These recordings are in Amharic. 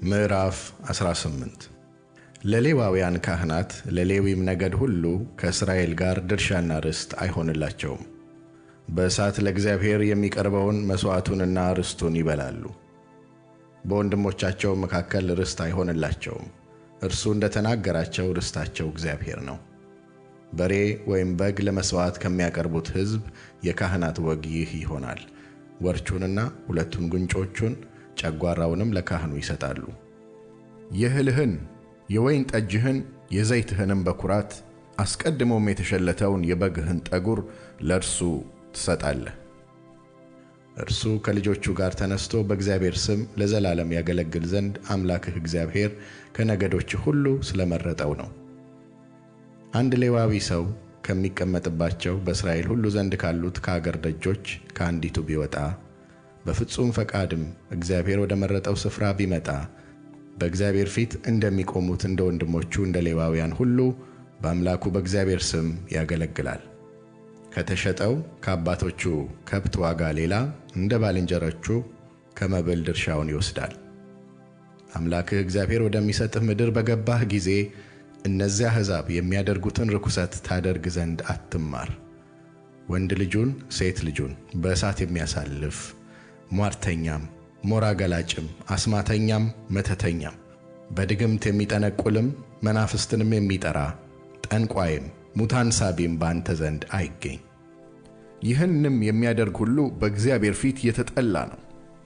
ምዕራፍ 18 ለሌዋውያን ካህናት ለሌዊም ነገድ ሁሉ ከእስራኤል ጋር ድርሻና ርስት አይሆንላቸውም። በእሳት ለእግዚአብሔር የሚቀርበውን መሥዋዕቱንና ርስቱን ይበላሉ። በወንድሞቻቸው መካከል ርስት አይሆንላቸውም። እርሱ እንደተናገራቸው ርስታቸው እግዚአብሔር ነው። በሬ ወይም በግ ለመሥዋዕት ከሚያቀርቡት ሕዝብ የካህናት ወግ ይህ ይሆናል። ወርቹንና ሁለቱን ጉንጮቹን ጨጓራውንም ለካህኑ ይሰጣሉ። የእህልህን የወይን ጠጅህን የዘይትህንም በኩራት አስቀድሞም የተሸለተውን የበግህን ጠጉር ለእርሱ ትሰጣለህ። እርሱ ከልጆቹ ጋር ተነስቶ በእግዚአብሔር ስም ለዘላለም ያገለግል ዘንድ አምላክህ እግዚአብሔር ከነገዶች ሁሉ ስለመረጠው ነው። አንድ ሌዋዊ ሰው ከሚቀመጥባቸው በእስራኤል ሁሉ ዘንድ ካሉት ከአገር ደጆች ከአንዲቱ ቢወጣ በፍጹም ፈቃድም እግዚአብሔር ወደ መረጠው ስፍራ ቢመጣ በእግዚአብሔር ፊት እንደሚቆሙት እንደ ወንድሞቹ እንደ ሌዋውያን ሁሉ በአምላኩ በእግዚአብሔር ስም ያገለግላል። ከተሸጠው ከአባቶቹ ከብት ዋጋ ሌላ እንደ ባልንጀሮቹ ከመብል ድርሻውን ይወስዳል። አምላክህ እግዚአብሔር ወደሚሰጥህ ምድር በገባህ ጊዜ እነዚያ አሕዛብ የሚያደርጉትን ርኩሰት ታደርግ ዘንድ አትማር። ወንድ ልጁን ሴት ልጁን በእሳት የሚያሳልፍ ሟርተኛም፣ ሞራ ገላጭም፣ አስማተኛም፣ መተተኛም፣ በድግምት የሚጠነቁልም፣ መናፍስትንም የሚጠራ ጠንቋይም፣ ሙታን ሳቢም ባንተ ዘንድ አይገኝ። ይህንም የሚያደርግ ሁሉ በእግዚአብሔር ፊት የተጠላ ነው።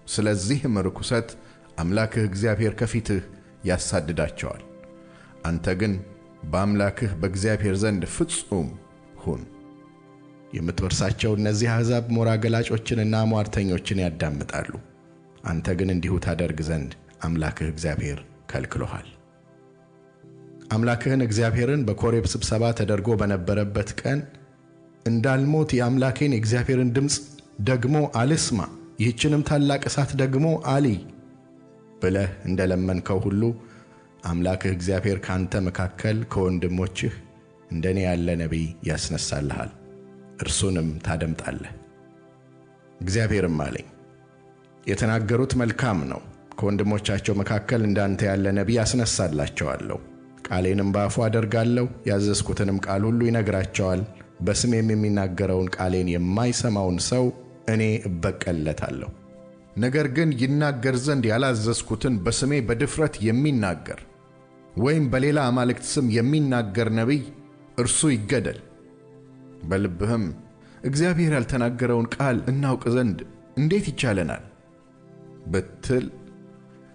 ስለዚህም ርኩሰት አምላክህ እግዚአብሔር ከፊትህ ያሳድዳቸዋል። አንተ ግን በአምላክህ በእግዚአብሔር ዘንድ ፍጹም ሁን። የምትወርሳቸው እነዚህ አሕዛብ ሞራ ገላጮችንና ሟርተኞችን ያዳምጣሉ። አንተ ግን እንዲሁ ታደርግ ዘንድ አምላክህ እግዚአብሔር ከልክሎሃል። አምላክህን እግዚአብሔርን በኮሬብ ስብሰባ ተደርጎ በነበረበት ቀን እንዳልሞት የአምላኬን የእግዚአብሔርን ድምፅ ደግሞ አልስማ፣ ይህችንም ታላቅ እሳት ደግሞ አልይ ብለህ እንደለመንከው ሁሉ አምላክህ እግዚአብሔር ካንተ መካከል ከወንድሞችህ እንደኔ ያለ ነቢይ ያስነሳልሃል፣ እርሱንም ታደምጣለህ። እግዚአብሔርም አለኝ፣ የተናገሩት መልካም ነው። ከወንድሞቻቸው መካከል እንዳንተ ያለ ነቢይ አስነሳላቸዋለሁ። ቃሌንም በአፉ አደርጋለሁ፣ ያዘዝኩትንም ቃል ሁሉ ይነግራቸዋል። በስሜም የሚናገረውን ቃሌን የማይሰማውን ሰው እኔ እበቀልለታለሁ። ነገር ግን ይናገር ዘንድ ያላዘዝኩትን በስሜ በድፍረት የሚናገር ወይም በሌላ አማልክት ስም የሚናገር ነቢይ እርሱ ይገደል። በልብህም እግዚአብሔር ያልተናገረውን ቃል እናውቅ ዘንድ እንዴት ይቻለናል ብትል፣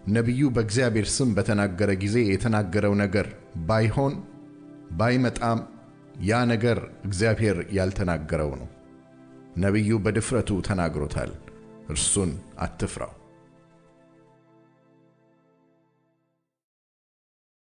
ነቢዩ በእግዚአብሔር ስም በተናገረ ጊዜ የተናገረው ነገር ባይሆን ባይመጣም ያ ነገር እግዚአብሔር ያልተናገረው ነው። ነቢዩ በድፍረቱ ተናግሮታል፣ እርሱን አትፍራው።